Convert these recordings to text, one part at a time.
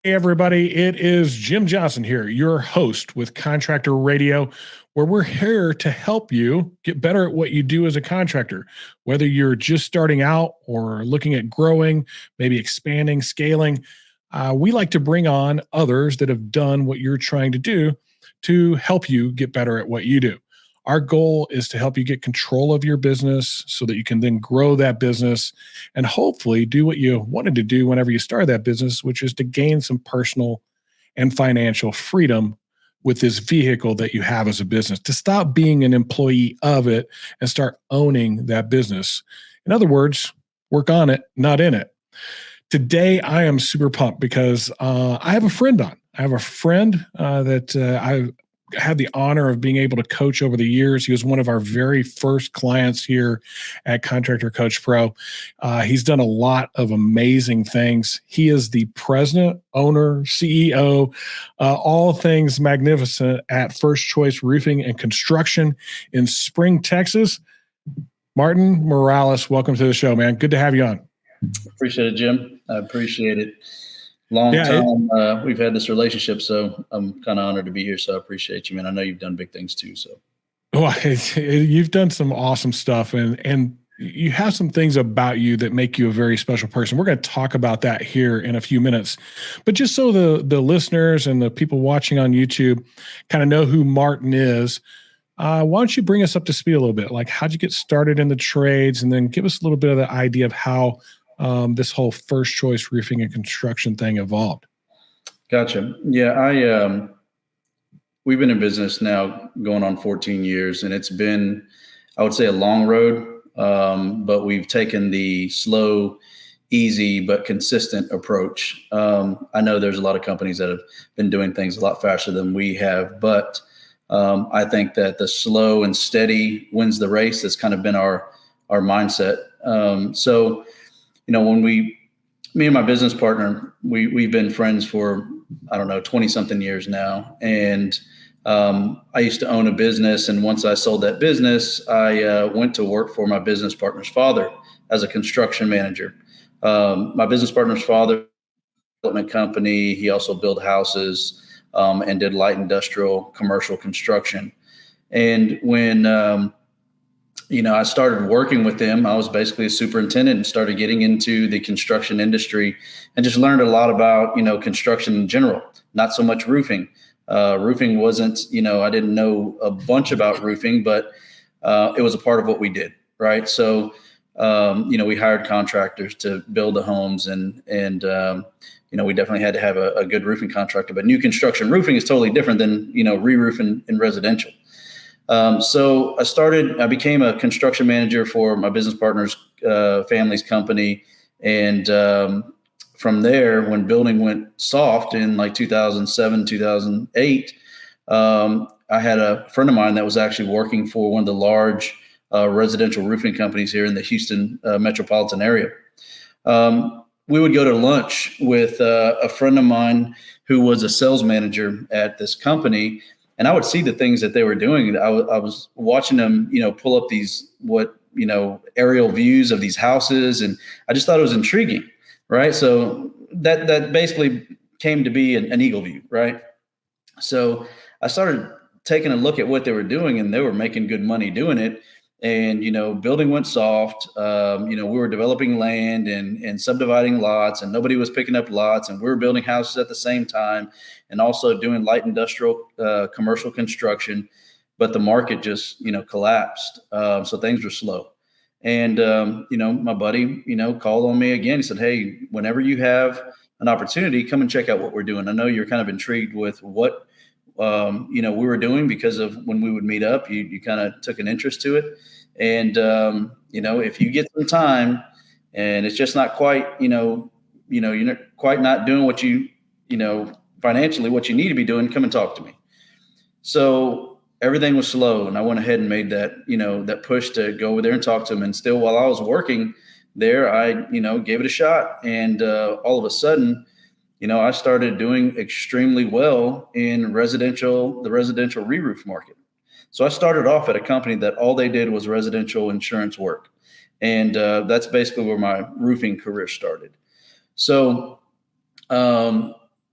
Hey, everybody, it is Jim Johnson here, your host with Contractor Radio, where we're here to help you get better at what you do as a contractor. Whether you're just starting out or looking at growing, maybe expanding, scaling, we like to bring on others that have done what you're trying to do to help you get better at what you do. Our goal is to help you get control of your business so that you can then grow that business and hopefully do what you wanted to do whenever you started that business, which is to gain some personal and financial freedom with this vehicle that you have as a business, to stop being an employee of it and start owning that business. In other words, work on it, not in it. Today, I am super pumped because I have a friend on. I have a friend that I had the honor of being able to coach over the years. He was one of our very first clients here at Contractor Coach Pro. He's done a lot of amazing things. He is the president, owner, CEO, all things magnificent at First Choice Roofing and Construction in Spring, Texas. Martin Morales, welcome to the show, man. Good to have you on. Appreciate it, Jim. I appreciate it. Long time we've had this relationship, so I'm kind of honored to be here. So I appreciate you, man. I know you've done big things too. So, well, you've done some awesome stuff, and you have some things about you that make you a very special person. We're going to talk about that here in a few minutes, but just so the listeners and the people watching on YouTube kind of know who Martin is. Why don't you bring us up to speed a little bit? Like, how'd you get started in the trades, and then give us a little bit of the idea of how this whole First Choice Roofing and Construction thing evolved. Gotcha. Yeah, we've been in business now going on 14 years, and it's been, I would say, a long road, but we've taken the slow, easy, but consistent approach. I know there's a lot of companies that have been doing things a lot faster than we have, but I think that the slow and steady wins the race. That's kind of been our mindset. So, when me and my business partner, we've been friends for, 20 something years now. And I used to own a business. And once I sold that business, I went to work for my business partner's father as a construction manager. My business partner's father, development company. He also built houses and did light industrial commercial construction. And when, I started working with them, I was basically a superintendent and started getting into the construction industry and just learned a lot about, construction in general, not so much roofing. Roofing wasn't, I didn't know a bunch about roofing, but it was a part of what we did. Right. So, we hired contractors to build the homes and we definitely had to have a good roofing contractor, but new construction roofing is totally different than, re-roofing in residential. So I became a construction manager for my business partner's family's company. And from there, when building went soft in like 2007, 2008, I had a friend of mine that was actually working for one of the large residential roofing companies here in the Houston metropolitan area. We would go to lunch with a friend of mine who was a sales manager at this company. And I would see the things that they were doing. I was watching them, pull up these, aerial views of these houses. And I just thought it was intriguing. Right. So that basically came to be an eagle view. Right. So I started taking a look at what they were doing, and they were making good money doing it. And, building went soft. We were developing land and subdividing lots, and nobody was picking up lots, and we were building houses at the same time and also doing light industrial commercial construction. But the market just, collapsed. So things were slow. And, my buddy, called on me again. He said, "Hey, whenever you have an opportunity, come and check out what we're doing. I know you're kind of intrigued with what we were doing, because of when we would meet up, you kind of took an interest to it. And, if you get some time and it's just not quite, you're not quite not doing what you financially, what you need to be doing, come and talk to me." So everything was slow. And I went ahead and made that, that push to go over there and talk to him. And still, while I was working there, I, gave it a shot. And all of a sudden, I started doing extremely well in the residential re-roof market. So I started off at a company that all they did was residential insurance work. And that's basically where my roofing career started. So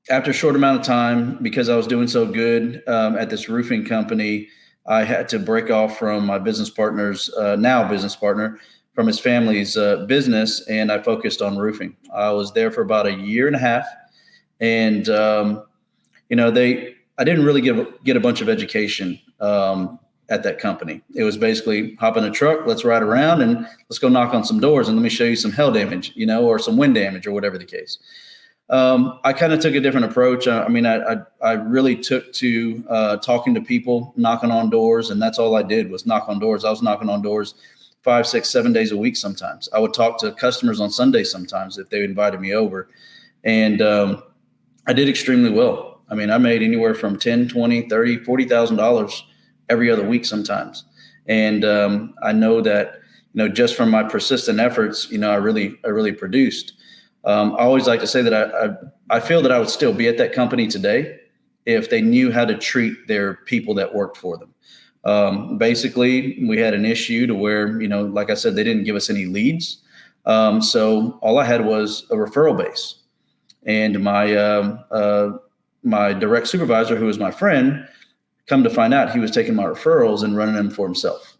after a short amount of time, because I was doing so good at this roofing company, I had to break off from my business partner's now business partner from his family's business, and I focused on roofing. I was there for about a year and a half, and I didn't really get a bunch of education at that company. It was basically hop in a truck, let's ride around, and let's go knock on some doors, and let me show you some hail damage, or some wind damage, or whatever the case. I kind of took a different approach. I really took to talking to people, knocking on doors, and that's all I did was knock on doors. I was knocking on doors 5, 6, 7 days a week. Sometimes I would talk to customers on Sundays sometimes if they invited me over, and I did extremely well. I made anywhere from $10, $20, $30, $40,000 every other week sometimes. And I know that, just from my persistent efforts, I really produced. I always like to say that I feel that I would still be at that company today if they knew how to treat their people that worked for them. Basically, we had an issue to where, like I said, they didn't give us any leads. So all I had was a referral base. And my direct supervisor, who was my friend, come to find out he was taking my referrals and running them for himself.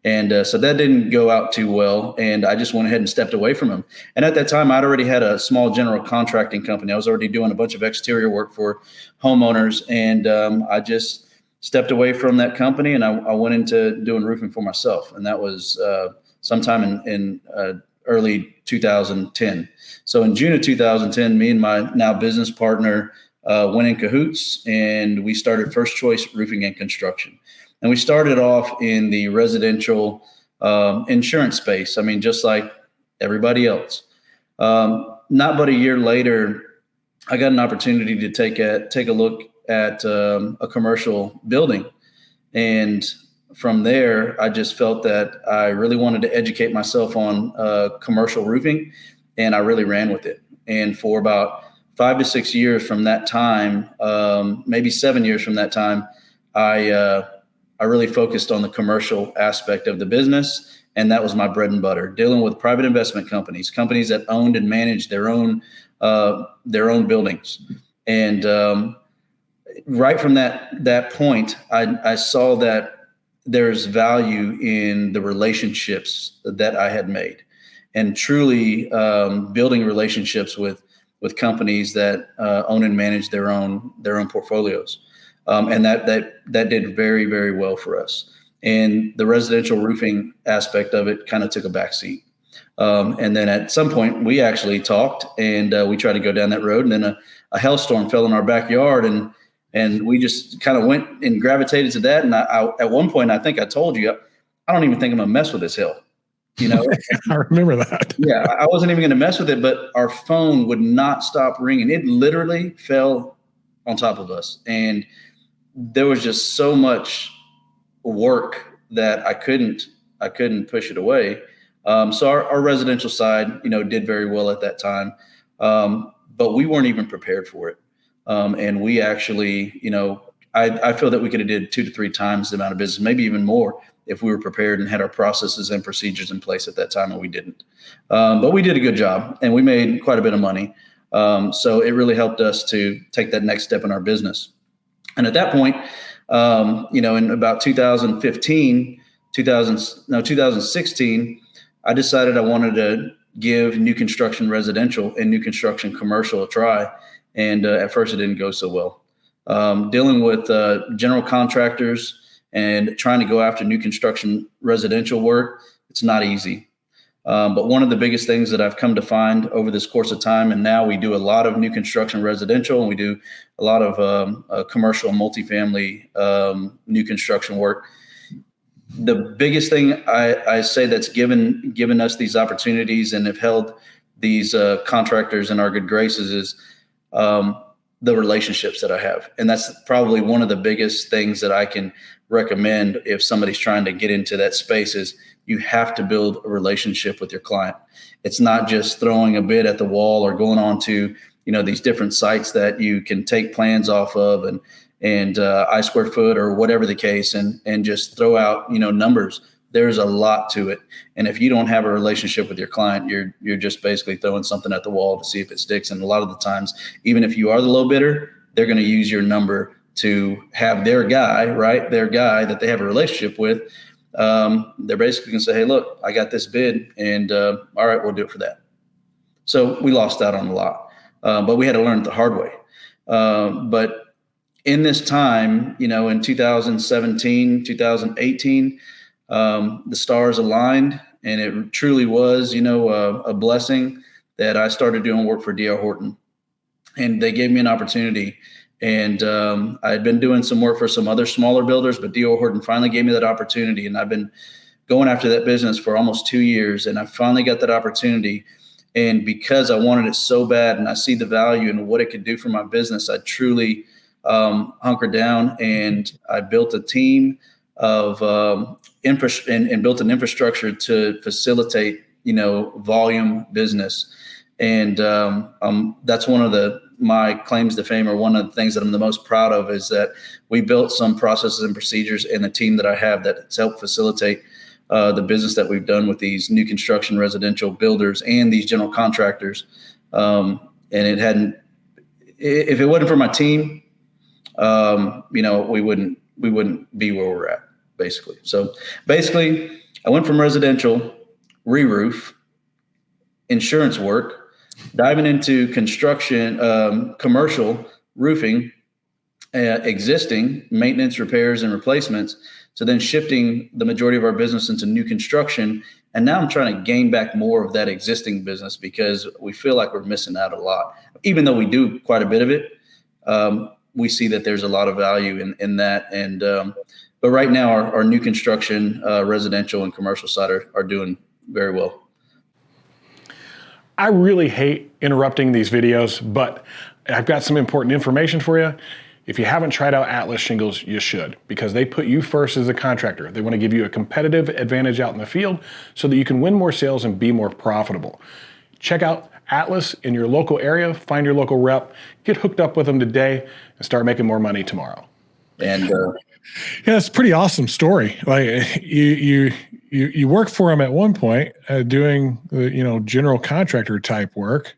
And so that didn't go out too well. And I just went ahead and stepped away from him. And at that time, I'd already had a small general contracting company. I was already doing a bunch of exterior work for homeowners. And I just stepped away from that company, and I went into doing roofing for myself. And that was sometime in early 2010. So in June of 2010, me and my now business partner went in cahoots, and we started First Choice Roofing and Construction. And we started off in the residential insurance space. Just like everybody else. Not but a year later, I got an opportunity to take a look at a commercial building. And from there, I just felt that I really wanted to educate myself on commercial roofing, and I really ran with it. And for about 5 to 6 years from that time, maybe 7 years from that time, I really focused on the commercial aspect of the business, and that was my bread and butter, dealing with private investment companies that owned and managed their own buildings. And right from that point, I saw that there's value in the relationships that I had made, and truly building relationships with companies that own and manage their own portfolios. And that did very, very well for us. And the residential roofing aspect of it kind of took a backseat. And then at some point we actually talked, and we tried to go down that road, and then a hailstorm fell in our backyard, and we just kind of went and gravitated to that. And I at one point, I think I told you, I don't even think I'm gonna mess with this hill. I remember that. Yeah, I wasn't even going to mess with it, but our phone would not stop ringing. It literally fell on top of us. And there was just so much work that I couldn't push it away. So our residential side, did very well at that time. But we weren't even prepared for it. And we actually, I feel that we could have did 2 to 3 times the amount of business, maybe even more, if we were prepared and had our processes and procedures in place at that time, and we didn't. But we did a good job, and we made quite a bit of money. So it really helped us to take that next step in our business. And at that point, in about 2016, I decided I wanted to give new construction residential and new construction commercial a try. And at first it didn't go so well. Dealing with general contractors and trying to go after new construction residential work, it's not easy. But one of the biggest things that I've come to find over this course of time, and now we do a lot of new construction residential, and we do a lot of commercial and multifamily new construction work. The biggest thing I say that's given us these opportunities and have held these contractors in our good graces is the relationships that I have. And that's probably one of the biggest things that I can recommend if somebody's trying to get into that space is you have to build a relationship with your client. It's not just throwing a bid at the wall or going on to, these different sites that you can take plans off of and I square foot or whatever the case and just throw out, numbers. there's a lot to it. And if you don't have a relationship with your client, you're just basically throwing something at the wall to see if it sticks. And a lot of the times, even if you are the low bidder, they're going to use your number to have their guy, right? Their guy that they have a relationship with. They're basically going to say, hey, look, I got this bid, and all right, we'll do it for that. So we lost out on a lot, but we had to learn it the hard way. But in this time, in 2017, 2018, the stars aligned, and it truly was, a blessing that I started doing work for D.R. Horton, and they gave me an opportunity. And I had been doing some work for some other smaller builders, but D.R. Horton finally gave me that opportunity, and I've been going after that business for almost 2 years, and I finally got that opportunity. And because I wanted it so bad, and I see the value and what it could do for my business, I truly hunkered down, and I built a team of and built an infrastructure to facilitate, volume business. And that's one of my claims to fame, or one of the things that I'm the most proud of, is that we built some processes and procedures in the team that I have that's helped facilitate the business that we've done with these new construction residential builders and these general contractors. And if it wasn't for my team, we wouldn't be where we're at, basically. So basically, I went from residential, re-roof, insurance work, diving into construction, commercial roofing, existing maintenance, repairs, and replacements, to then shifting the majority of our business into new construction. And now I'm trying to gain back more of that existing business, because we feel like we're missing out a lot. Even though we do quite a bit of it, we see that there's a lot of value in that. And but right now, our new construction, residential and commercial side are doing very well. I really hate interrupting these videos, but I've got some important information for you. If you haven't tried out Atlas Shingles, you should, because they put you first as a contractor. They want to give you a competitive advantage out in the field so that you can win more sales and be more profitable. Check out Atlas in your local area, find your local rep, get hooked up with them today, and start making more money tomorrow. And yeah, it's a pretty awesome story. Like you worked for them at one point, doing general contractor type work.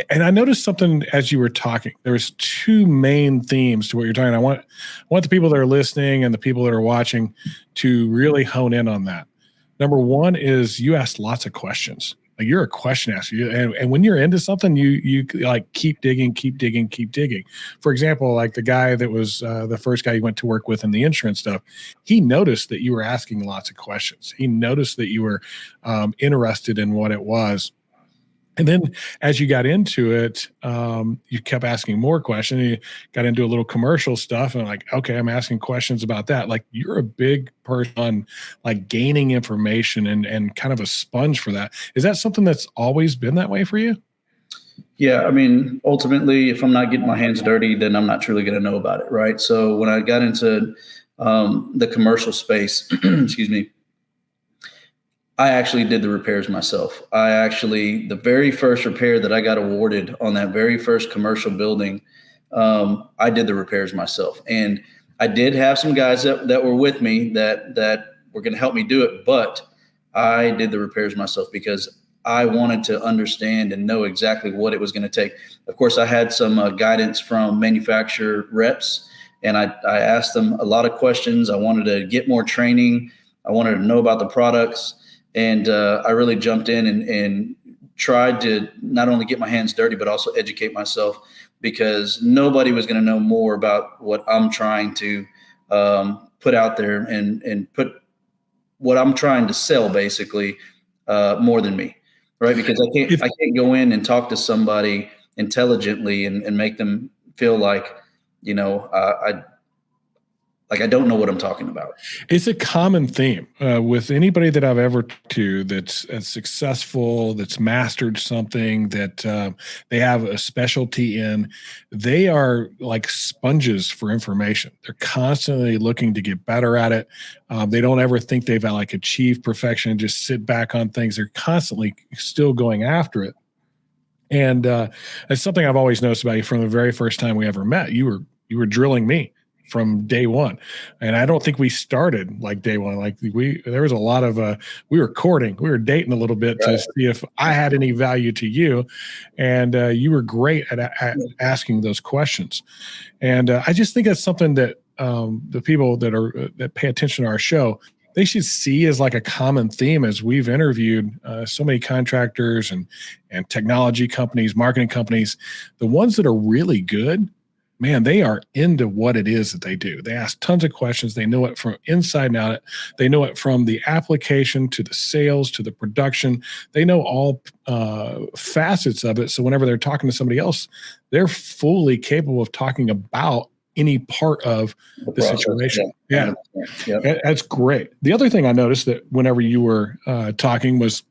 And I noticed something as you were talking. There was two main themes to what you're talking. I want the people that are listening and the people that are watching to really hone in on that. Number one is you ask lots of questions. Like, you're a question asker, and when you're into something, you like keep digging. For example, like the guy that was the first guy you went to work with in the insurance stuff, he noticed that you were asking lots of questions. He noticed that you were interested in what it was. And then as you got into it, you kept asking more questions. You got into a little commercial stuff, and like, okay, I'm asking questions about that. Like, you're a big person on like gaining information and kind of a sponge for that. Is that something that's always been that way for you? Yeah, I mean, ultimately, if I'm not getting my hands dirty, then I'm not truly going to know about it, right? So when I got into the commercial space, excuse me, I actually did the repairs myself. The very first repair that I got awarded on that very first commercial building, I did the repairs myself. And I did have some guys that were with me that were going to help me do it, but I did the repairs myself because I wanted to understand and know exactly what it was going to take. Of course, I had some guidance from manufacturer reps, and I asked them a lot of questions. I wanted to get more training. I wanted to know about the products. And I really jumped in and tried to not only get my hands dirty, but also educate myself, because nobody was going to know more about what I'm trying to put out there and put what I'm trying to sell, basically, more than me, right? Because I can't go in and talk to somebody intelligently and make them feel like, I don't know what I'm talking about. It's a common theme with anybody that I've ever talked to that's successful, that's mastered something that they have a specialty in. They are like sponges for information. They're constantly looking to get better at it. They don't ever think they've like achieved perfection and just sit back on things. They're constantly still going after it. And it's something I've always noticed about you from the very first time we ever met. You were drilling me. from day one. And I don't think we started like day one. Like there was a lot of, we were courting, we were dating a little bit to Right. see if I had any value to you. And you were great at asking those questions. And I just think that's something that the people that pay attention to our show, they should see as like a common theme as we've interviewed so many contractors and technology companies, marketing companies. The ones that are really good, man, they are into what it is that they do. They ask tons of questions. They know it from inside and out. They know it from the application to the sales to the production. They know all facets of it. So whenever they're talking to somebody else, they're fully capable of talking about any part of the process. situation. Yeah. 100%. Yep. That's great. The other thing I noticed that whenever you were talking was,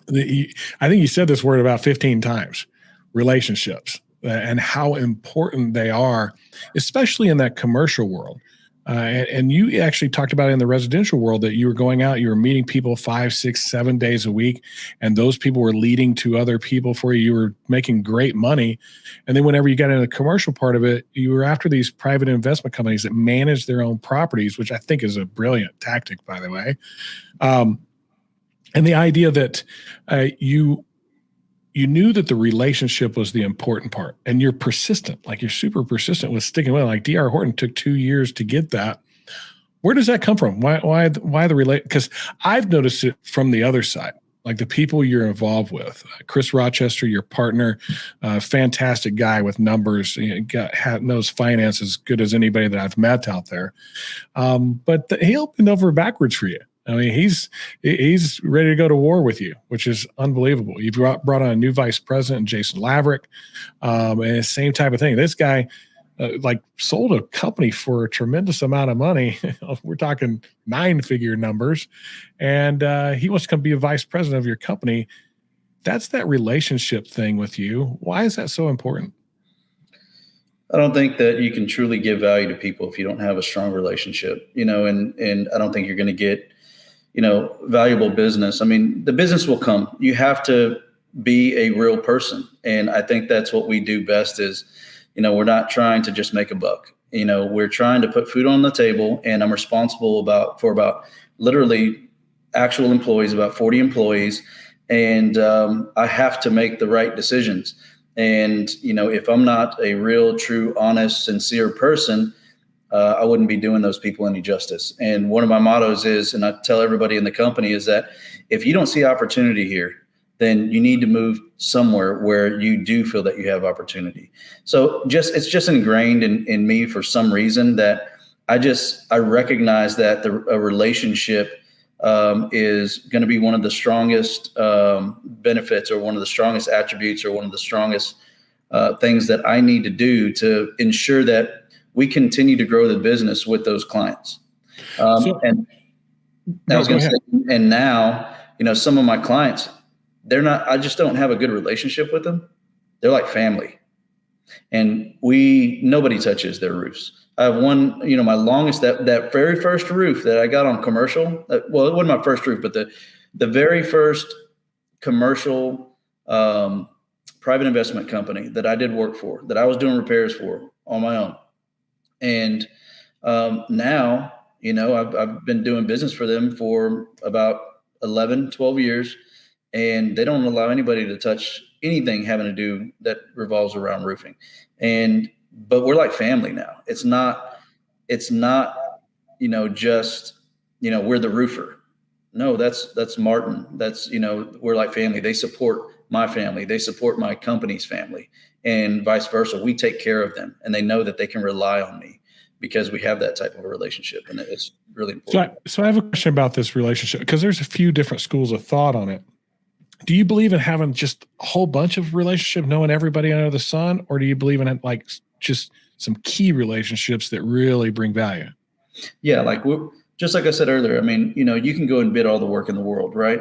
I think you said this word about 15 times, relationships, and how important they are, especially in that commercial world. And you actually talked about it in the residential world that you were going out, you were meeting people 5, 6, 7 days a week, and those people were leading to other people for you. You were making great money. And then whenever you got into the commercial part of it, you were after these private investment companies that manage their own properties, which I think is a brilliant tactic, by the way. And the idea that you knew that the relationship was the important part, and you're persistent, like you're super persistent with sticking with it. Like D.R. Horton took 2 years to get that. Where does that come from? Why the relate? Because I've noticed it from the other side, like the people you're involved with. Chris Rochester, your partner, fantastic guy with numbers, knows finance as good as anybody that I've met out there. But he'll bend over backwards for you. I mean, he's ready to go to war with you, which is unbelievable. You've brought on a new vice president, Jason Laverick, and the same type of thing. This guy, sold a company for a tremendous amount of money. We're talking 9-figure numbers, and he wants to come be a vice president of your company. That's that relationship thing with you. Why is that so important? I don't think that you can truly give value to people if you don't have a strong relationship, and I don't think you're going to get, valuable business. I mean, the business will come. You have to be a real person. And I think that's what we do best is, we're not trying to just make a buck. We're trying to put food on the table, and I'm responsible for about literally actual employees, about 40 employees. And I have to make the right decisions. And, if I'm not a real, true, honest, sincere person, I wouldn't be doing those people any justice. And one of my mottos is, and I tell everybody in the company, is that if you don't see opportunity here, then you need to move somewhere where you do feel that you have opportunity. So it's just ingrained in me for some reason that I recognize that a relationship is going to be one of the strongest benefits, or one of the strongest attributes, or one of the strongest things that I need to do to ensure that we continue to grow the business with those clients. And I was going to say, and now, some of my clients, I just don't have a good relationship with them. They're like family, and nobody touches their roofs. I have one, my longest, that very first roof that I got on commercial. Well, it wasn't my first roof, but the very first commercial private investment company that I did work for, that I was doing repairs for on my own. And now, I've been doing business for them for about 11, 12 years, and they don't allow anybody to touch anything having to do that revolves around roofing. But we're like family now. It's not, just, we're the roofer. No, that's Martin. That's, we're like family. They support my family. They support my company's family, and vice versa. We take care of them, and they know that they can rely on me because we have that type of a relationship, and it's really important. So I have a question about this relationship, because there's a few different schools of thought on it. Do you believe in having just a whole bunch of relationships, knowing everybody under the sun, or do you believe in like just some key relationships that really bring value? Yeah, just like I said earlier, I mean, you can go and bid all the work in the world, right?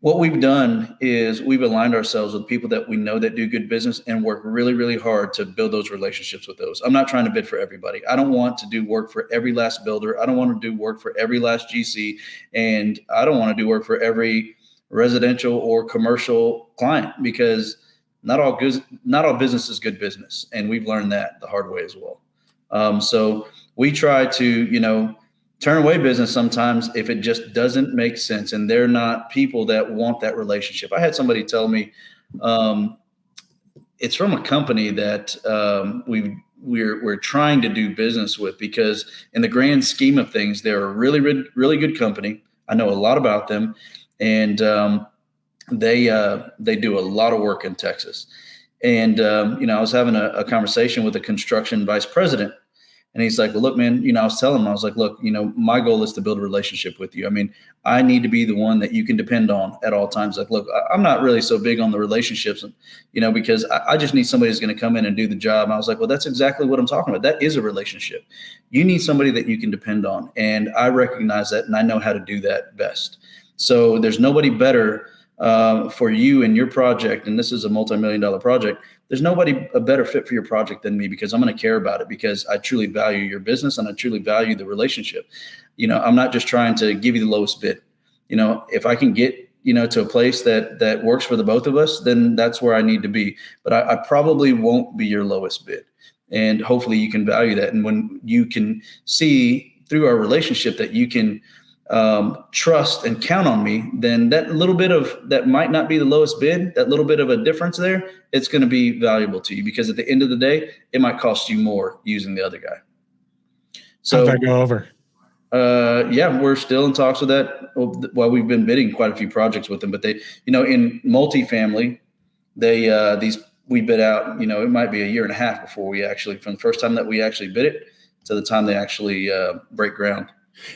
What we've done is we've aligned ourselves with people that we know that do good business, and work really, really hard to build those relationships with those. I'm not trying to bid for everybody. I don't want to do work for every last builder. I don't want to do work for every last GC, and I don't want to do work for every residential or commercial client, because not all business is good business. And we've learned that the hard way as well. So we try to, turn away business sometimes if it just doesn't make sense and they're not people that want that relationship. I had somebody tell me, it's from a company that we're trying to do business with, because in the grand scheme of things, they're a really, really, really good company. I know a lot about them, and they do a lot of work in Texas. And I was having a conversation with a construction vice president. And he's like, well, look, man, I was telling him, I was like, look, my goal is to build a relationship with you. I mean, I need to be the one that you can depend on at all times. Like, look, I'm not really so big on the relationships, because I just need somebody who's going to come in and do the job. And I was like, well, that's exactly what I'm talking about. That is a relationship. You need somebody that you can depend on. And I recognize that, and I know how to do that best. So there's nobody better for you and your project. And this is a multi-million-dollar project. There's nobody a better fit for your project than me, because I'm going to care about it, because I truly value your business and I truly value the relationship. I'm not just trying to give you the lowest bid. If I can get, to a place that works for the both of us, then that's where I need to be. But I probably won't be your lowest bid. And hopefully you can value that. And when you can see through our relationship that you can trust and count on me, then that little bit of that might not be the lowest bid, that little bit of a difference there, it's going to be valuable to you, because at the end of the day, it might cost you more using the other guy. So how'd that go over? Yeah, we're still in talks with that. Well, we've been bidding quite a few projects with them, but they, in multifamily, we bid out, it might be a year and a half before we actually, from the first time that we actually bid it to the time they actually break ground.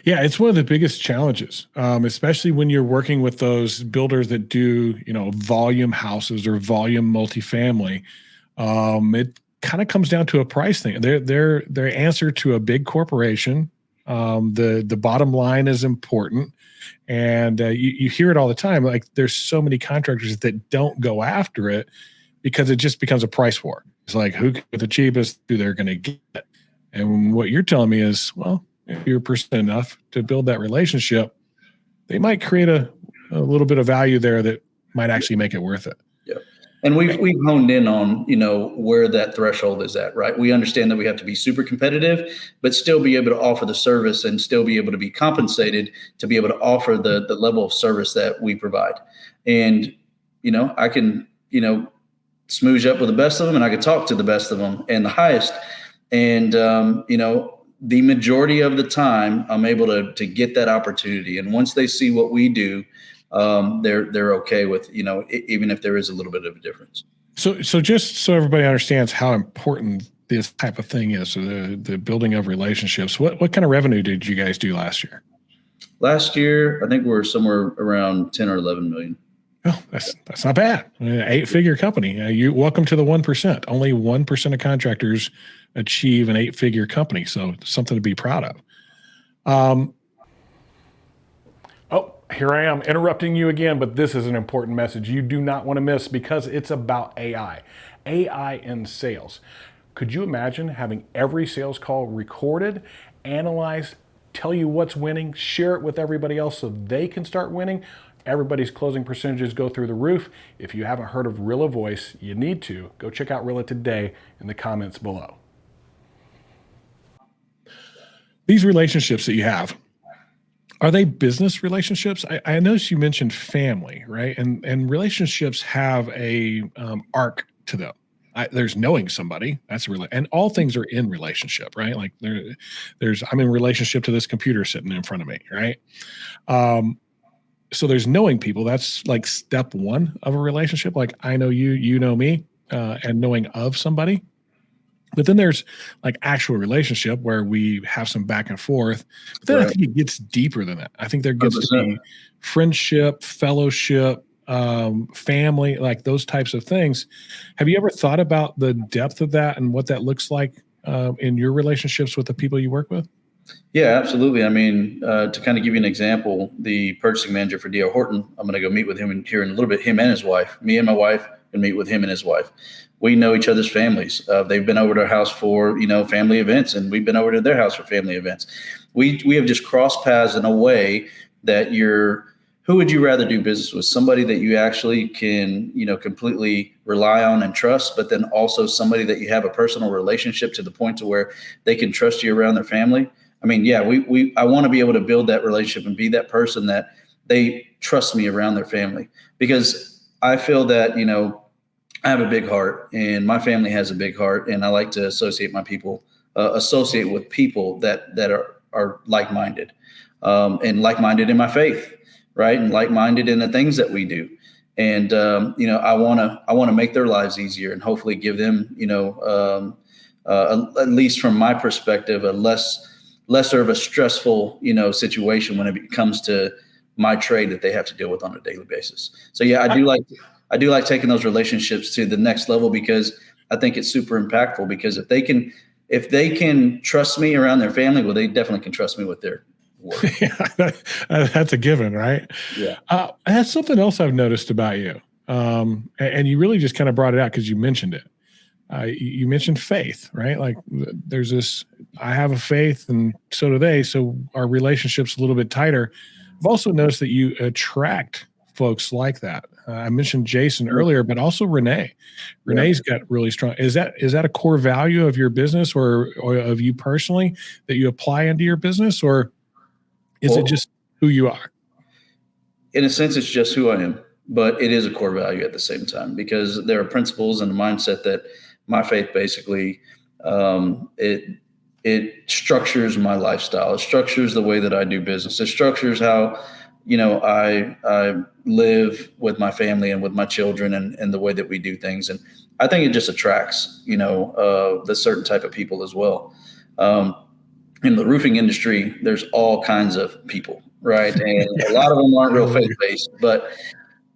Yeah, it's one of the biggest challenges, especially when you're working with those builders that do, volume houses or volume multifamily. It kind of comes down to a price thing. They're answer to a big corporation. The bottom line is important, and you hear it all the time. Like, there's so many contractors that don't go after it because it just becomes a price war. It's like, who can get the cheapest, who they're going to get. And what you're telling me is, well, if you're persistent enough to build that relationship, they might create a little bit of value there that might actually make it worth it. Yeah. And we've honed in on, where that threshold is at, right? We understand that we have to be super competitive, but still be able to offer the service and still be able to be compensated to be able to offer the level of service that we provide. And, I can, smooge up with the best of them, and I can talk to the best of them and the highest. And, the majority of the time, I'm able to get that opportunity. And once they see what we do, they're okay with, even if there is a little bit of a difference. So just so everybody understands how important this type of thing is, so the building of relationships, what kind of revenue did you guys do last year? Last year, I think we're somewhere around 10 or 11 million. Oh, that's not bad. I mean, 8-figure company. You welcome to the 1%. Only 1% of contractors achieve an 8-figure company. So something to be proud of. Oh, here I am interrupting you again, but this is an important message you do not want to miss, because it's about AI in sales. Could you imagine having every sales call recorded, analyzed, tell you what's winning, share it with everybody else so they can start winning? Everybody's closing percentages go through the roof. If you haven't heard of Rilla Voice, you need to. Go check out Rilla today in the comments below. These relationships that you have, are they business relationships? I noticed you mentioned family, right? And relationships have a arc to them. There's knowing somebody. That's really, and all things are in relationship, right? Like I'm in relationship to this computer sitting in front of me, right? So there's knowing people. That's like step one of a relationship. Like, I know you, you know me, and knowing of somebody. But then there's like actual relationship where we have some back and forth. But then I think it gets deeper than that. I think there gets 100%. To be friendship, fellowship, family, like those types of things. Have you ever thought about the depth of that and what that looks like in your relationships with the people you work with? Yeah, absolutely. I mean, to kind of give you an example, the purchasing manager for D.R. Horton, I'm going to go meet with him here in a little bit, him and his wife, me and my wife, and meet with him and his wife. We know each other's families. They've been over to our house for, family events, and we've been over to their house for family events. We have just crossed paths in a way that you're who would you rather do business with? Somebody that you actually can, completely rely on and trust, but then also somebody that you have a personal relationship to the point to where they can trust you around their family. I mean, yeah, I want to be able to build that relationship and be that person that they trust me around their family, because I feel that, I have a big heart and my family has a big heart, and I like to associate with people that are like-minded, and like-minded in my faith, right? And like-minded in the things that we do. And, I want to make their lives easier and hopefully give them, at least from my perspective, lesser of a stressful, situation when it comes to my trade that they have to deal with on a daily basis. So yeah, I do like taking those relationships to the next level, because I think it's super impactful, because if they can trust me around their family, well, they definitely can trust me with their work. Yeah, that's a given, right? Yeah. That's something else I've noticed about you. And you really just kind of brought it out because you mentioned it. You mentioned faith, right? Like there's this, I have a faith and so do they. So our relationship's a little bit tighter. I've also noticed that you attract folks like that. I mentioned Jason earlier, but also Renee. Yeah. Renee's got really strong. Is that a core value of your business, or of you personally, that you apply into your business, or is it Well, just who you are? in a sense, it's just who I am, but it is a core value at the same time, because there are principles and a mindset that my faith basically, it structures my lifestyle. It structures the way that I do business. It structures how, I live with my family and with my children, and the way that we do things. And I think it just attracts, the certain type of people as well. Um, in the roofing industry, there's all kinds of people, right? And a Yeah, lot of them aren't real totally. faith based,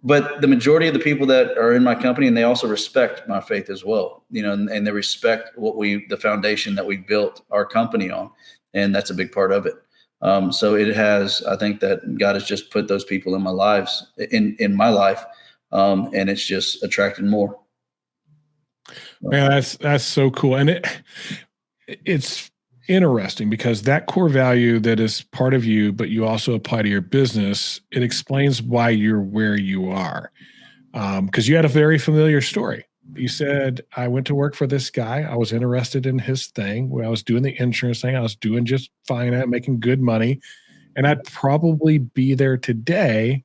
but the majority of the people that are in my company, and they also respect my faith as well, and they respect the foundation that we built our company on, and that's a big part of it. So I think that God has just put those people in in my life, and it's just attracted more. Man, that's so cool. And it's interesting because that core value that is part of you, but you also apply to your business, it explains why you're where you are. Because you had a very familiar story. You said, I went to work for this guy. I was interested in his thing. When I was doing the insurance thing, I was doing just fine at making good money. And I'd probably be there today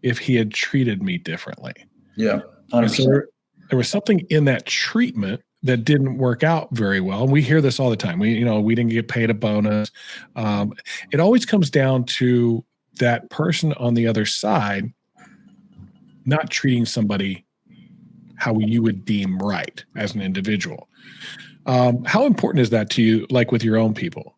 if he had treated me differently. Yeah, And so 100%. there was something in that treatment that didn't work out very well. And we hear this all the time. We didn't get paid a bonus. Um, it always comes down to that person on the other side not treating somebody how you would deem right as an individual. How important is that to you, like with your own people?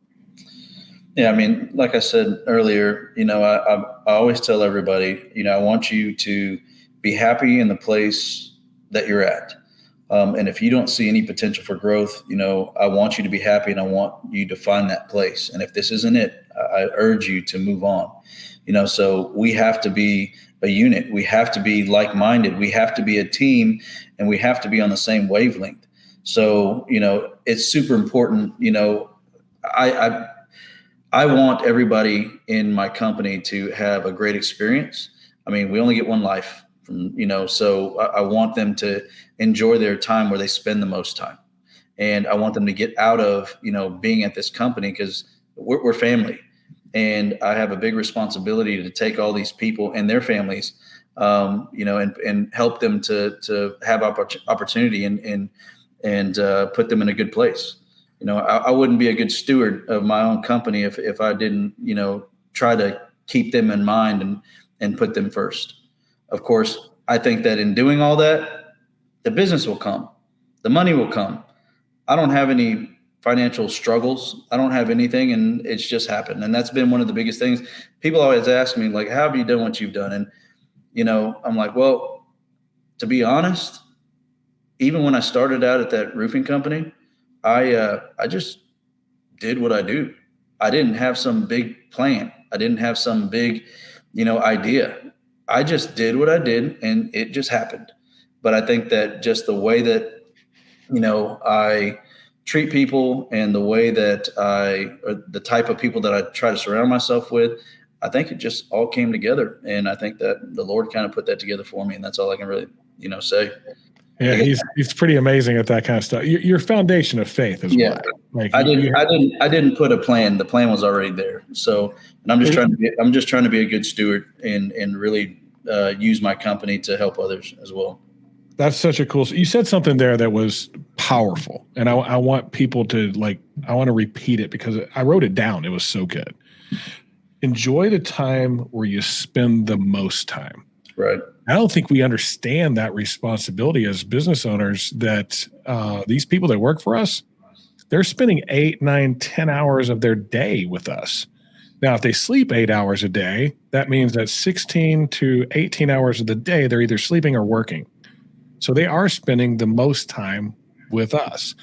Yeah, I mean, like I said earlier, I always tell everybody, I want you to be happy in the place that you're at. And if you don't see any potential for growth, I want you to be happy, and I want you to find that place. And if this isn't it, I urge you to move on. So we have to be a unit. We have to be like-minded. We have to be a team, and we have to be on the same wavelength. So, it's super important. I I want everybody in my company to have a great experience. I mean, we only get one life so I want them to enjoy their time where they spend the most time. And I want them to get out of, being at this company, because we're family. And I have a big responsibility to take all these people and their families, and help them to have opportunity, and put them in a good place. I wouldn't be a good steward of my own company if I didn't, try to keep them in mind and put them first. Of course, I think that in doing all that, the business will come, the money will come. I don't have any financial struggles. I don't have anything, and it's just happened. And that's been one of the biggest things. People always ask me, like, how have you done what you've done? And, I'm like, well, to be honest, even when I started out at that roofing company, I just did what I do. I didn't have some big plan. I didn't have some big, idea. I just did what I did, and it just happened. But I think that just the way that, I treat people, and the way that or the type of people that I try to surround myself with, I think it just all came together. And I think that the Lord kind of put that together for me. And that's all I can really, say. Yeah, he's pretty amazing at that kind of stuff. Your foundation of faith is Yeah. what. Like I didn't put a plan. The plan was already there. So, and I'm just trying to be a good steward and really use my company to help others as well. That's such a cool. You said something there that was powerful, and I want people to I want to repeat it because I wrote it down. It was so good. Enjoy the time where you spend the most time. Right. I don't think we understand that responsibility as business owners that these people that work for us, they're spending 8, 9, 10 hours of their day with us. Now, if they sleep 8 hours a day, that means that 16 to 18 hours of the day, they're either sleeping or working. So they are spending the most time with us.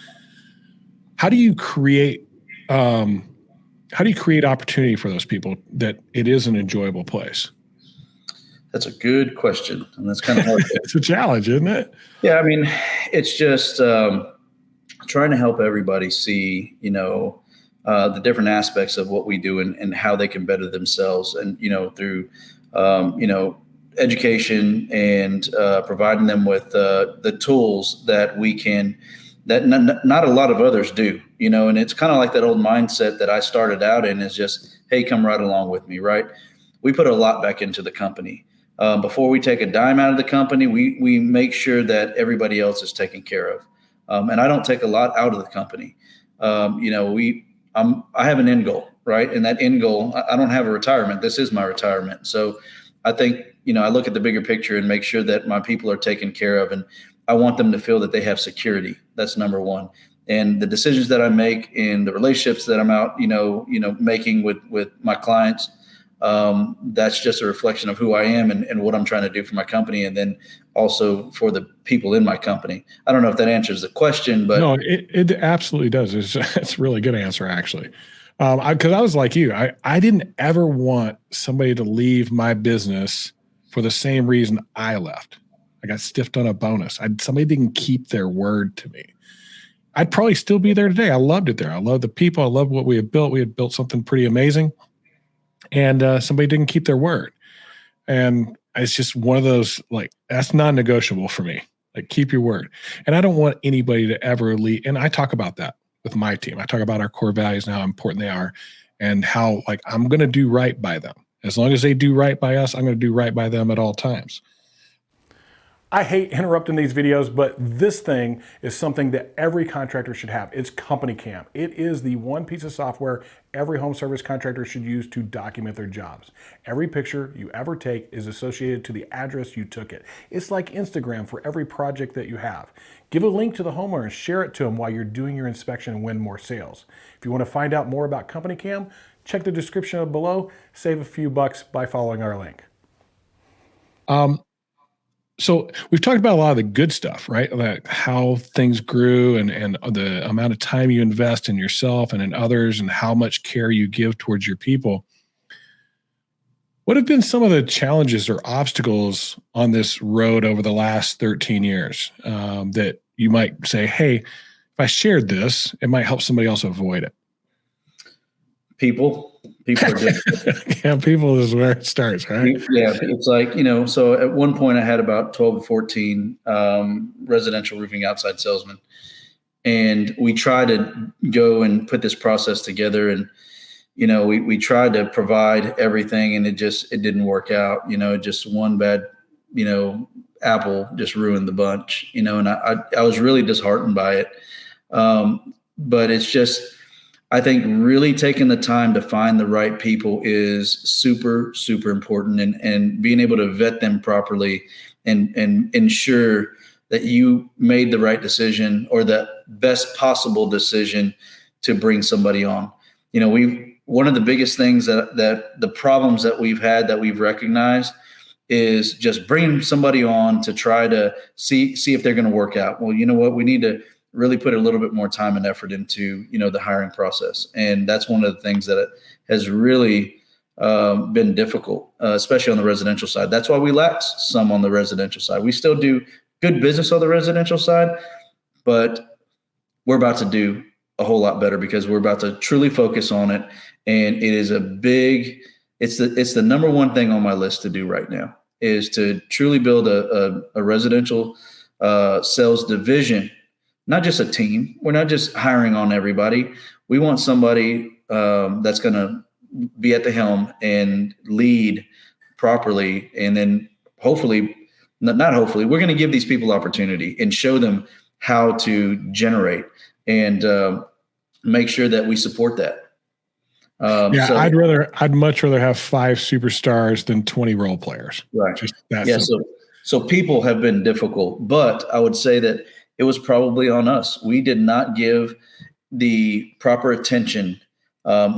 How do you create opportunity for those people that it is an enjoyable place? That's a good question. And that's kind of hard. It's a challenge, isn't it? Yeah. I mean, it's just trying to help everybody see, the different aspects of what we do and how they can better themselves. And, through, education and providing them with the tools that we can, that not a lot of others do, and it's kind of like that old mindset that I started out in is just, hey, come right along with me, right? We put a lot back into the company. Before we take a dime out of the company, we make sure that everybody else is taken care of. And I don't take a lot out of the company. I have an end goal, right? And that end goal, I don't have a retirement. This is my retirement. So I think, I look at the bigger picture and make sure that my people are taken care of. And I want them to feel that they have security. That's number one. And the decisions that I make in the relationships that I'm out, making with my clients, that's just a reflection of who I am and what I'm trying to do for my company. And then also for the people in my company. I don't know if that answers the question, but no, it absolutely does. It's a really good answer, actually. Because I was like you, I didn't ever want somebody to leave my business for the same reason I left. I got stiffed on a bonus. Somebody didn't keep their word to me. I'd probably still be there today. I loved it there. I love the people. I love what we had built. We had built something pretty amazing. And somebody didn't keep their word. And it's just one of those, that's non-negotiable for me. Keep your word. And I don't want anybody to ever leave. And I talk about that with my team. I talk about our core values and how important they are and how I'm going to do right by them. As long as they do right by us, I'm going to do right by them at all times. I hate interrupting these videos, but this thing is something that every contractor should have. It's Company Cam. It is the one piece of software every home service contractor should use to document their jobs. Every picture you ever take is associated to the address you took it. It's like Instagram for every project that you have. Give a link to the homeowner and share it to them while you're doing your inspection and win more sales. If you want to find out more about Company Cam, check the description below. Save a few bucks by following our link. So we've talked about a lot of the good stuff, right? About how things grew and the amount of time you invest in yourself and in others and how much care you give towards your people. What have been some of the challenges or obstacles on this road over the last 13 years that you might say, hey, if I shared this, it might help somebody else avoid it? People are different. Yeah, people is where it starts, right? Yeah, it's so at one point I had about 12 to 14 residential roofing outside salesmen. And we tried to go and put this process together. And, we tried to provide everything and it didn't work out. Just one bad, apple just ruined the bunch, and I was really disheartened by it. But it's just, I think really taking the time to find the right people is super, super important and being able to vet them properly and ensure that you made the right decision or the best possible decision to bring somebody on. One of the biggest things that the problems that we've had that we've recognized is just bringing somebody on to try to see if they're going to work out. Well, you know what? We need to really put a little bit more time and effort into, the hiring process. And that's one of the things that has really been difficult, especially on the residential side. That's why we lacked some on the residential side. We still do good business on the residential side, but we're about to do a whole lot better because we're about to truly focus on it. And it is it's the number one thing on my list to do right now, is to truly build a residential sales division, not just a team. We're not just hiring on everybody. We want somebody that's going to be at the helm and lead properly. And then hopefully, not hopefully, we're going to give these people opportunity and show them how to generate and make sure that we support that. I'd much rather have 5 superstars than 20 role players. Right. Just that Yeah. simple. So people have been difficult, but I would say that it was probably on us. We did not give the proper attention.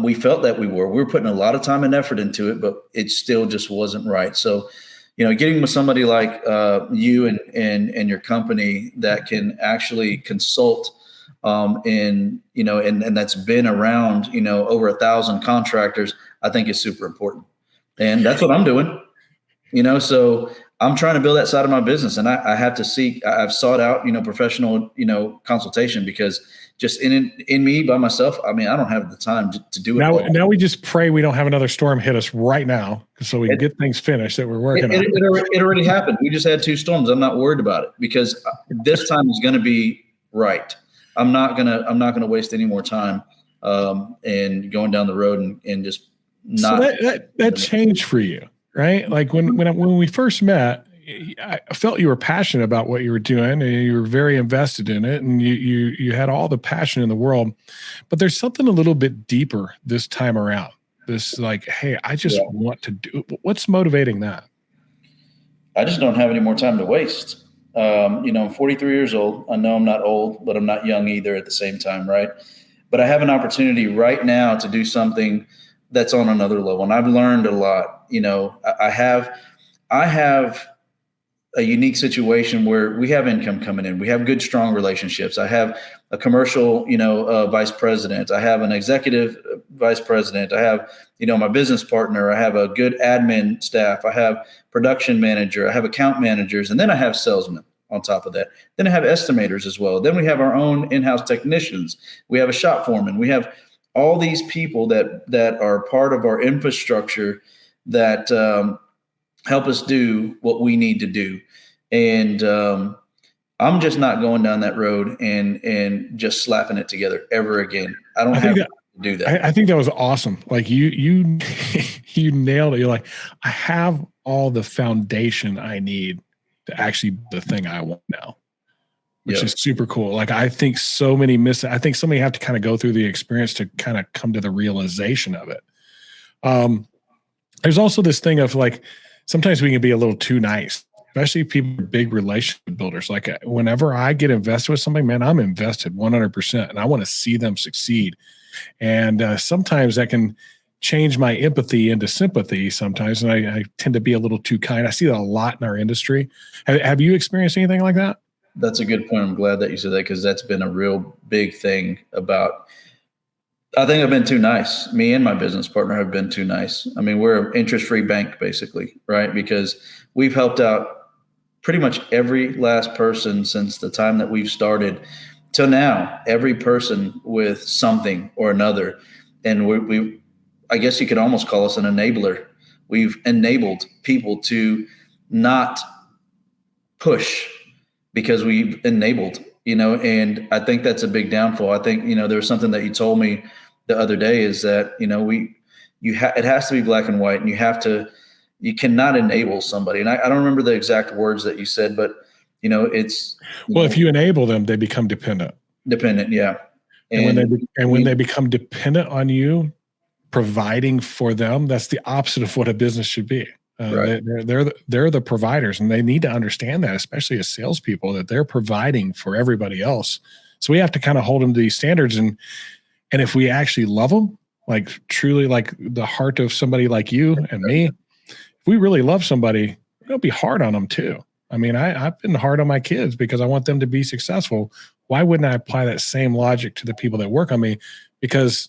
We felt that we were putting a lot of time and effort into it, but it still just wasn't right. So, getting with somebody like you and your company that can actually consult and that's been around, over 1,000 contractors, I think is super important. And that's what I'm doing, so I'm trying to build that side of my business, and I've sought out, professional, consultation, because just in me by myself, I don't have the time to do it. Now we just pray we don't have another storm hit us right now, so we can get things finished that we're working on. It already happened. We just had 2 storms. I'm not worried about it, because this time is going to be right. I'm not gonna waste any more time and going down the road and just not. So that changed for you, right? Like when we first met, I felt you were passionate about what you were doing, and you were very invested in it, and you had all the passion in the world. But there's something a little bit deeper this time around. This like, hey, I just want to do. What's motivating that? I just don't have any more time to waste. I'm 43 years old. I know I'm not old, but I'm not young either at the same time, right? But I have an opportunity right now to do something that's on another level, and I've learned a lot. I have a unique situation where we have income coming in. We have good, strong relationships. I have a commercial, vice president. I have an executive vice president. I have, my business partner. I have a good admin staff. I have production manager. I have account managers. And then I have salesmen on top of that. Then I have estimators as well. Then we have our own in-house technicians. We have a shop foreman. We have all these people that are part of our infrastructure that help us do what we need to do. And I'm just not going down that road and just slapping it together ever again. I don't have to do that. I think that was awesome. Like you you nailed it. You're like, I have all the foundation I need to actually do the thing I want now, which is super cool. Like I think so many have to kind of go through the experience to kind of come to the realization of it. There's also this thing of like, sometimes we can be a little too nice, especially people, big relationship builders. Like whenever I get invested with somebody, man, I'm invested 100%, and I want to see them succeed. And sometimes that can change my empathy into sympathy sometimes. And I tend to be a little too kind. I see that a lot in our industry. Have you experienced anything like that? That's a good point. I'm glad that you said that, because that's been a real big thing about, I think I've been too nice. Me and my business partner have been too nice. We're an interest-free bank basically, right? Because we've helped out pretty much every last person since the time that we've started till now, every person with something or another. And we I guess you could almost call us an enabler. We've enabled people to not push because we've enabled, and I think that's a big downfall. I think, there was something that you told me the other day is that, it has to be black and white, and you cannot enable somebody. And I don't remember the exact words that you said, but it's, if you enable them, they become dependent. Yeah. And when they become dependent on you providing for them, that's the opposite of what a business should be. Right. They're the providers, and they need to understand that, especially as salespeople, that they're providing for everybody else. So we have to kind of hold them to these standards. And if we actually love them, like truly, like the heart of somebody like you and me, if we really love somebody, we're going to be hard on them too. I've been hard on my kids because I want them to be successful. Why wouldn't I apply that same logic to the people that work on me? Because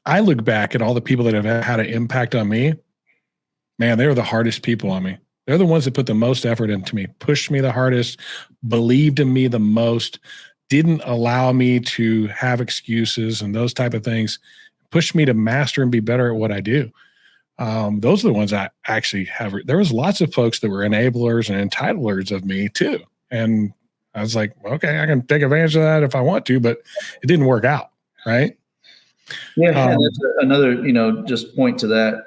I look back at all the people that have had an impact on me. Man, they were the hardest people on me. They're the ones that put the most effort into me, pushed me the hardest, believed in me the most, didn't allow me to have excuses and those type of things, pushed me to master and be better at what I do. those are the ones I actually have. There was lots of folks that were enablers and entitlers of me too. And I was like, okay, I can take advantage of that if I want to, but it didn't work out. Right. Yeah. And that's another, just point to that.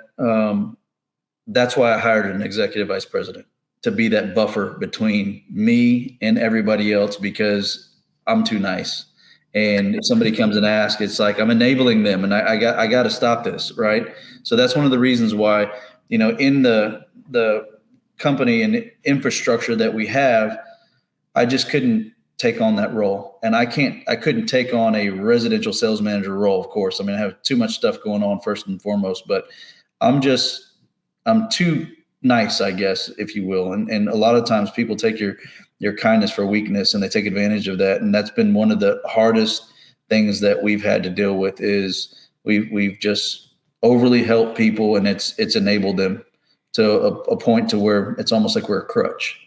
That's why I hired an executive vice president, to be that buffer between me and everybody else, because I'm too nice. And if somebody comes and asks, it's like I'm enabling them, and I got to stop this, right? So that's one of the reasons why, in the company and infrastructure that we have, I just couldn't take on that role, and I couldn't take on a residential sales manager role. Of course, I mean, I have too much stuff going on first and foremost, but I'm too nice, I guess, if you will. And a lot of times people take your kindness for weakness, and they take advantage of that. And that's been one of the hardest things that we've had to deal with, is we've just overly helped people, and it's enabled them to a point to where it's almost like we're a crutch.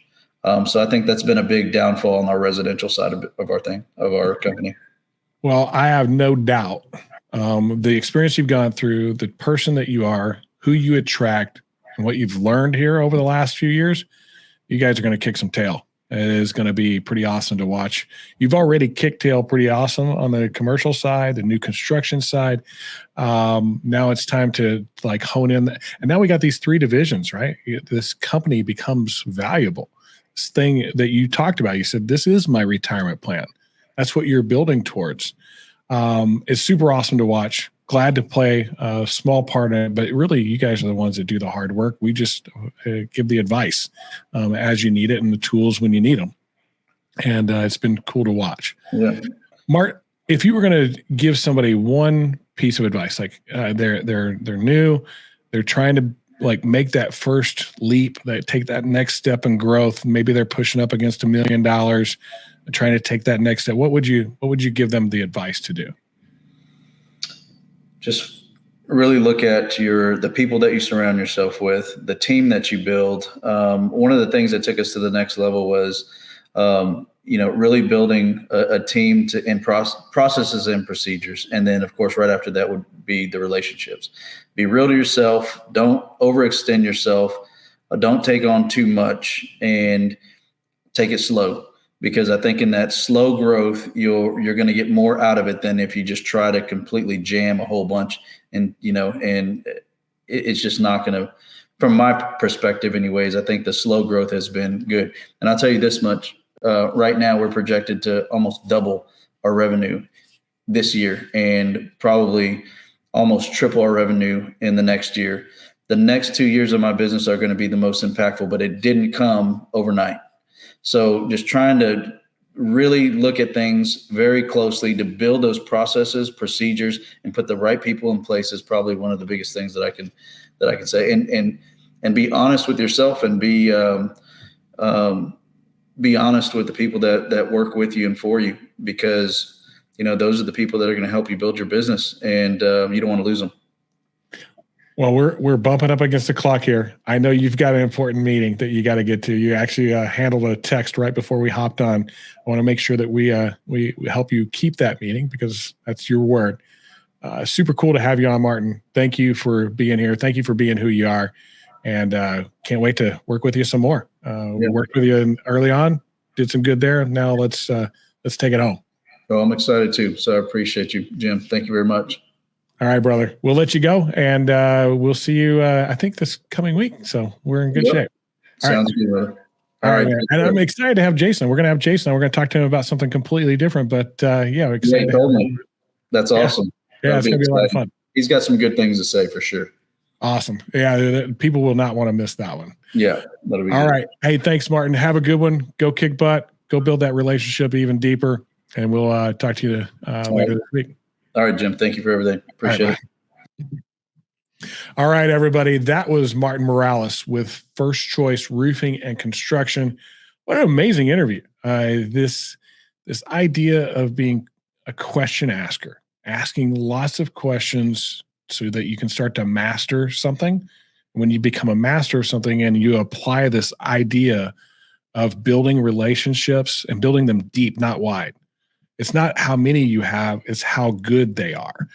So I think that's been a big downfall on our residential side of our company. Well, I have no doubt. The experience you've gone through, the person that you are, who you attract, and what you've learned here over the last few years, you guys are going to kick some tail. It is going to be pretty awesome to watch. You've already kicked tail pretty awesome on the commercial side, the new construction side. Now it's time to hone in. And now we got these 3 divisions, right? This company becomes valuable. This thing that you talked about, you said, this is my retirement plan. That's what you're building towards. It's super awesome to watch. Glad to play a small part in it, but really you guys are the ones that do the hard work. We just give the advice as you need it, and the tools when you need them. And it's been cool to watch. Yeah. Mart, if you were going to give somebody one piece of advice, they're new, they're trying to make that first leap, take that next step in growth. Maybe they're pushing up against $1 million, trying to take that next step. What would you give them the advice to do? Just really look at the people that you surround yourself with, the team that you build. One of the things that took us to the next level was, really building a team in processes and procedures. And then, of course, right after that would be the relationships. Be real to yourself. Don't overextend yourself. Don't take on too much, and take it slow. Because I think in that slow growth, you're going to get more out of it than if you just try to completely jam a whole bunch. And it's just not going to, from my perspective anyways, I think the slow growth has been good. And I'll tell you this much, right now we're projected to almost double our revenue this year, and probably almost triple our revenue in the next year. The next 2 years of my business are going to be the most impactful, but it didn't come overnight. So just trying to really look at things very closely to build those processes, procedures, and put the right people in place is probably one of the biggest things that I can say. And be honest with yourself, and be honest with the people that work with you and for you, because those are the people that are going to help you build your business, and you don't want to lose them. Well, we're bumping up against the clock here. I know you've got an important meeting that you got to get to. You actually handled a text right before we hopped on. I want to make sure that we help you keep that meeting, because that's your word. Super cool to have you on, Martin. Thank you for being here. Thank you for being who you are, and can't wait to work with you some more. We worked with you early on, did some good there. Now let's take it home. Well, I'm excited too. So I appreciate you, Jim. Thank you very much. All right, brother. We'll let you go, and we'll see you, I think, this coming week. So we're in good shape. Sounds good, brother. All right. And I'm excited to have Jason. We're going to have Jason. We're going to talk to him about something completely different. But we're excited. That's awesome. Yeah, it's going to be a lot of fun. He's got some good things to say for sure. Awesome. Yeah, people will not want to miss that one. Yeah, that'll be all good. Right. Hey, thanks, Martin. Have a good one. Go kick butt. Go build that relationship even deeper. And we'll talk to you later this week. All right, Jim. Thank you for everything. Appreciate it. All right, everybody. That was Martin Morales with First Choice Roofing and Construction. What an amazing interview. This idea of being a question asker, asking lots of questions so that you can start to master something. When you become a master of something and you apply this idea of building relationships and building them deep, not wide. It's not how many you have, it's how good they are.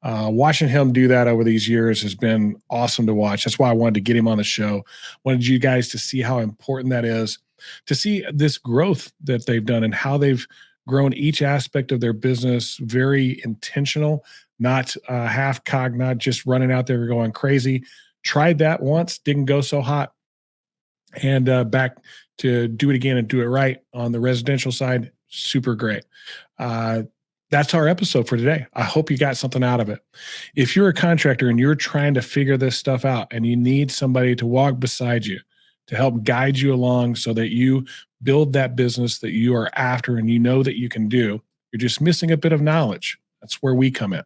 Watching him do that over these years has been awesome to watch. That's why I wanted to get him on the show. Wanted you guys to see how important that is, to see this growth that they've done and how they've grown each aspect of their business very intentional, not half cog, not just running out there going crazy. Tried that once, didn't go so hot, and back to do it again and do it right on the residential side. Super great. Uh, that's our episode for today. I hope you got something out of it. If you're a contractor and you're trying to figure this stuff out and you need somebody to walk beside you to help guide you along so that you build that business that you are after and you know that you can do, you're just missing a bit of knowledge. That's where we come in.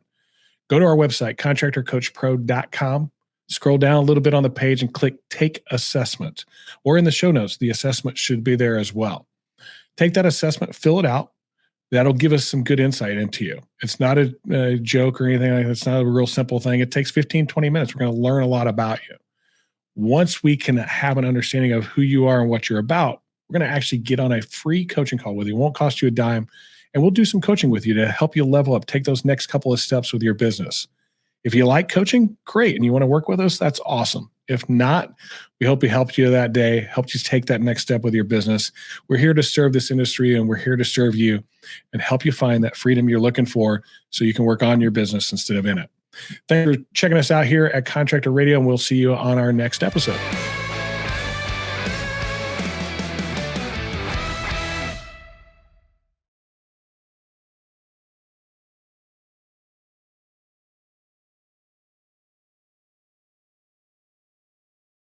Go to our website, contractorcoachpro.com. Scroll down a little bit on the page and click Take Assessment. Or in the show notes, the assessment should be there as well. Take that assessment, fill it out. That'll give us some good insight into you. It's not a joke or anything like that. It's not a real simple thing. It takes 15, 20 minutes. We're going to learn a lot about you. Once we can have an understanding of who you are and what you're about, we're going to actually get on a free coaching call with you. It won't cost you a dime. And we'll do some coaching with you to help you level up, take those next couple of steps with your business. If you like coaching, great. And you want to work with us, that's awesome. If not, we hope we helped you that day, helped you take that next step with your business. We're here to serve this industry and we're here to serve you and help you find that freedom you're looking for so you can work on your business instead of in it. Thanks for checking us out here at Contractor Radio, and we'll see you on our next episode.